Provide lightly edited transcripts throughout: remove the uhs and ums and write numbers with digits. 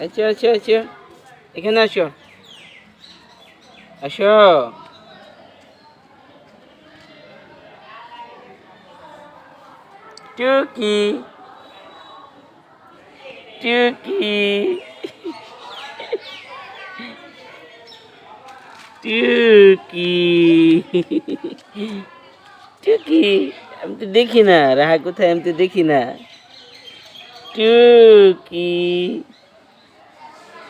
আচ্ছা আচ্ছা আচ্ছা, এখানে আসো, আসো। টুকি, টুকি, টুকি, টুকি। আমি তো দেখি না, রাহা কোথায় আমি তো দেখি না। টুকি,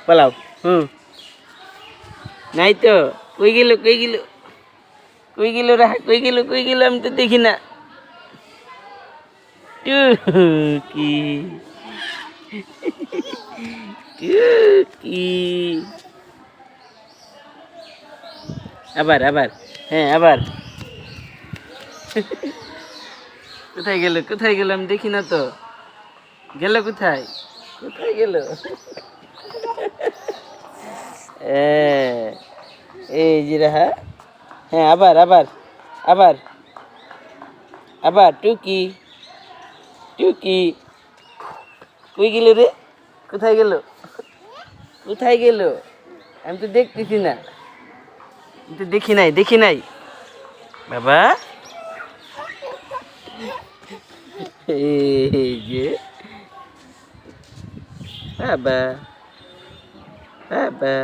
পালাও। হুম, নাই তো। কই গেল, কই গেল, কই গেল রাহা, কই গেল, কই গেল আমি তো দেখি না। টুকি, টুকি। আবার আবার, হ্যাঁ আবার। কোথায় গেল, কোথায় গেল আমি দেখি না তো। গেল কোথায়, কোথায় গেল? এই যে রাহা। হ্যাঁ আবার আবার, আবার, আবার। টুকি, টুকি, কই গেল রে, কোথায় গেল, কোথায় গেল? আমি তো দেখতেছি না, আমি তো দেখি নাই, দেখি নাই বাবা। এই যে বাবা, বাবা।